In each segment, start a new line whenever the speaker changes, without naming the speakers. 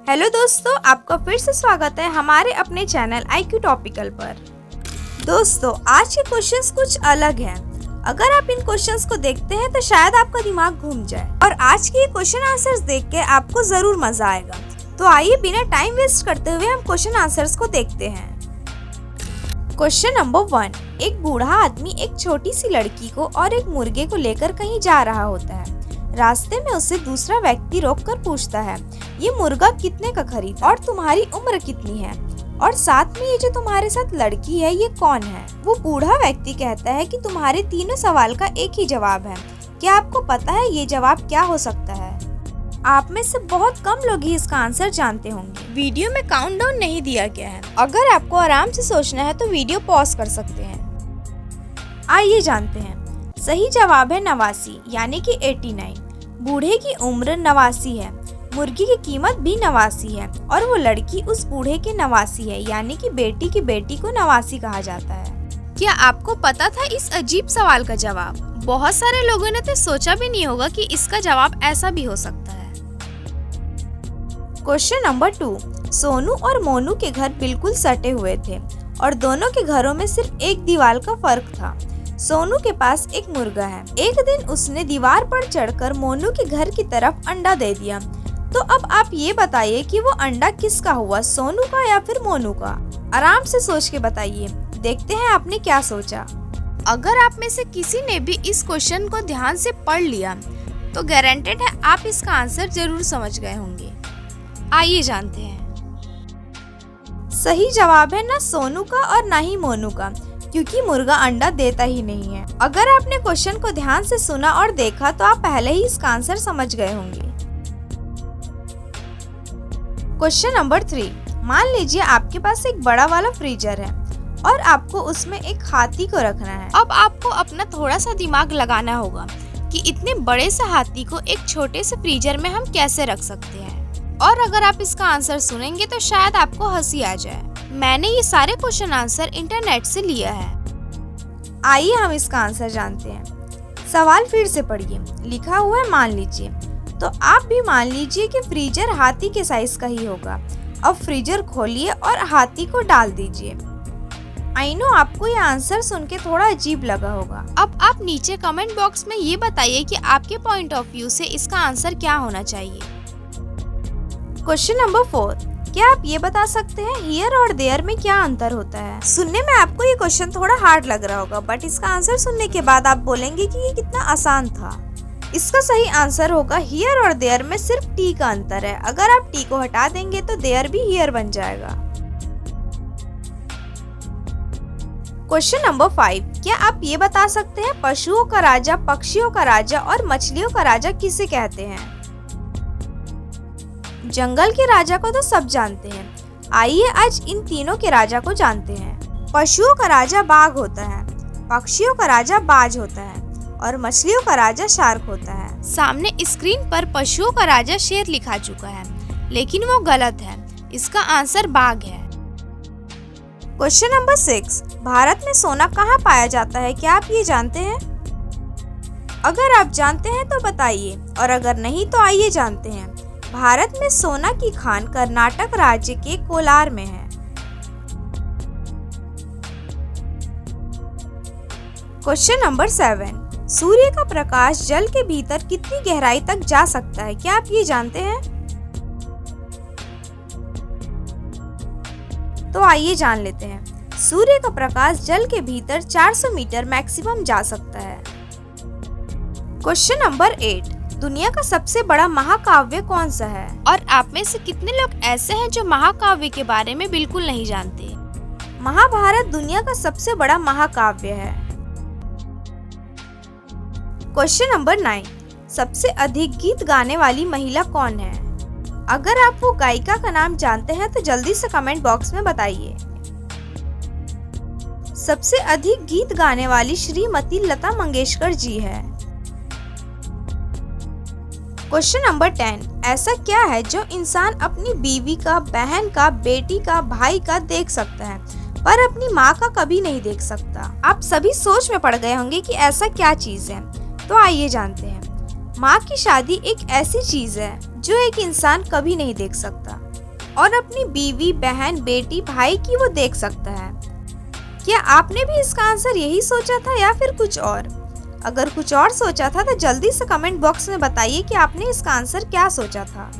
Hello दोस्तों, आपका फिर से स्वागत है हमारे अपने चैनल IQ टॉपिकल पर। दोस्तों, आज के क्वेश्चंस कुछ अलग हैं। अगर आप इन क्वेश्चंस को देखते हैं तो शायद आपका दिमाग घूम जाए और आज के ये क्वेश्चन आंसर्स देख के आपको जरूर मजा आएगा। तो आइए बिना टाइम वेस्ट करते हुए हम क्वेश्चन आंसर्स को देखते हैं। Question number 1। एक बूढ़ा आदमी एक छोटी सी लड़की को और एक मुर्गे को लेकर कहीं जा रहा होता है। रास्ते में उसे दूसरा व्यक्ति रोककर पूछता है, ये मुर्गा कितने का खरीदा और तुम्हारी उम्र कितनी है, और साथ में ये जो तुम्हारे साथ लड़की है ये कौन है। वो बूढ़ा व्यक्ति कहता है कि तुम्हारे तीनों सवाल का एक ही जवाब है। क्या आपको पता है ये जवाब क्या हो सकता है? आप में से बहुत कम लोग ही इसका आंसर जानते होंगे। वीडियो में काउंटडाउन नहीं दिया गया है। अगर आपको आराम से सोचना है तो वीडियो पॉज कर सकते हैं। आइए जानते हैं। सही जवाब है 89 यानी कि 89। बूढ़े की उम्र 89 है, मुर्गी की कीमत भी 89 है और वो लड़की उस बूढ़े के 89 है यानी कि बेटी की बेटी को 89 कहा जाता है। क्या आपको पता था इस अजीब सवाल का जवाब? बहुत सारे लोगों ने तो सोचा भी नहीं होगा कि इसका जवाब ऐसा भी हो सकता है। Question number 2। सोनू और मोनू के घर बिल्कुल सटे हुए थे और दोनों के घरों में सिर्फ एक दीवार का फर्क था। सोनू के पास एक मुर्गा है। एक दिन उसने दीवार पर चढ़कर मोनू के घर की तरफ अंडा दे दिया। तो अब आप ये बताइए कि वो अंडा किसका हुआ, सोनू का या फिर मोनू का? आराम से सोच के बताइए। देखते हैं आपने क्या सोचा। अगर आप में से किसी ने भी इस क्वेश्चन को ध्यान से पढ़ लिया तो गारंटेड है आप इसका आंसर जरूर समझ गए होंगे। आइए जानते हैं। सही जवाब है ना सोनू का और ना ही मोनू का, क्योंकि मुर्गा अंडा देता ही नहीं है। अगर आपने क्वेश्चन को ध्यान से सुना और देखा तो आप पहले ही इसका आंसर समझ गए होंगे। Question number 3। मान लीजिए आपके पास एक बड़ा वाला फ्रीजर है और आपको उसमें एक हाथी को रखना है। अब आपको अपना थोड़ा सा दिमाग लगाना होगा कि इतने बड़े से हाथी को एक छोटे से फ्रीजर में हम कैसे रख सकते हैं। और अगर आप इसका आंसर सुनेंगे तो शायद आपको हंसी आ जाए। मैंने ये सारे क्वेश्चन आंसर इंटरनेट से लिया है। आइए हम इसका आंसर जानते हैं। सवाल फिर से पढ़िए। लिखा हुआ है मान लीजिए। तो आप भी मान लीजिए कि फ्रीजर हाथी के साइज का ही होगा। अब फ्रीजर खोलिए और हाथी को डाल दीजिए। आई नो आपको ये आंसर सुन के थोड़ा अजीब लगा होगा। अब आप नीचे कमेंट बॉक्स में ये बताइए कि आपके पॉइंट ऑफ व्यू से इसका आंसर क्या होना चाहिए। Question number 4। क्या आप ये बता सकते हैं हियर और देयर में क्या अंतर होता है? सुनने में आपको ये क्वेश्चन थोड़ा हार्ड लग रहा होगा, बट इसका आंसर सुनने के बाद आप बोलेंगे कि ये कितना आसान था। इसका सही आंसर होगा हियर और देयर में सिर्फ टी का अंतर है। अगर आप टी को हटा देंगे तो देयर भी हियर बन जाएगा। Question number 5। क्या आप ये बता सकते हैं पशुओं का राजा, पक्षियों का राजा और मछलियों का राजा किसे कहते हैं? जंगल के राजा को तो सब जानते हैं। आइए आज इन तीनों के राजा को जानते हैं। पशुओं का राजा बाघ होता है, पक्षियों का राजा बाज होता है और मछलियों का राजा शार्क होता है। सामने स्क्रीन पर पशुओं का राजा शेर लिखा चुका है, लेकिन वो गलत है। इसका आंसर बाघ है। Question number 6। भारत में सोना कहाँ पाया जाता है? क्या आप ये जानते हैं? अगर आप जानते हैं तो बताइए और अगर नहीं तो आइए जानते हैं। भारत में सोना की खान कर्नाटक राज्य के कोलार में है। Question number 7। सूर्य का प्रकाश जल के भीतर कितनी गहराई तक जा सकता है? क्या आप ये जानते हैं? तो आइए जान लेते हैं। सूर्य का प्रकाश जल के भीतर 400 मीटर मैक्सिमम जा सकता है। Question number 8। दुनिया का सबसे बड़ा महाकाव्य कौन सा है? और आप में से कितने लोग ऐसे हैं जो महाकाव्य के बारे में बिल्कुल नहीं जानते? महाभारत दुनिया का सबसे बड़ा महाकाव्य है। Question number 9। सबसे अधिक गीत गाने वाली महिला कौन है? अगर आप वो गायिका का नाम जानते हैं तो जल्दी से कमेंट बॉक्स में बताइए। सबसे अधिक गीत गाने वाली श्रीमती लता मंगेशकर जी है। Question number 10। ऐसा क्या है जो इंसान अपनी बीवी का, बहन का, बेटी का, भाई का देख सकता है पर अपनी माँ का कभी नहीं देख सकता? आप सभी सोच में पड़ गए होंगे कि ऐसा क्या चीज है। तो आइए जानते हैं। माँ की शादी एक ऐसी चीज है जो एक इंसान कभी नहीं देख सकता। और अपनी बीवी, बहन, बेटी, भाई की वो देख सकता है। क्या आपने भी इसका आंसर यही सोचा था या फिर कुछ और? अगर कुछ और सोचा था तो जल्दी से कमेंट बॉक्स में बताइए कि आपने इसका आंसर क्या सोचा था।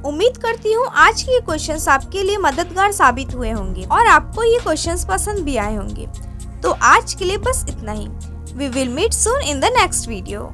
उम्मीद करती हूँ आज के ये क्वेश्चंस आपके लिए मददगार साबित हुए होंगे और आपको ये क्वेश्चंस पसंद भी आए होंगे। तो आज के लिए बस इतना ही। We will meet soon in the next video.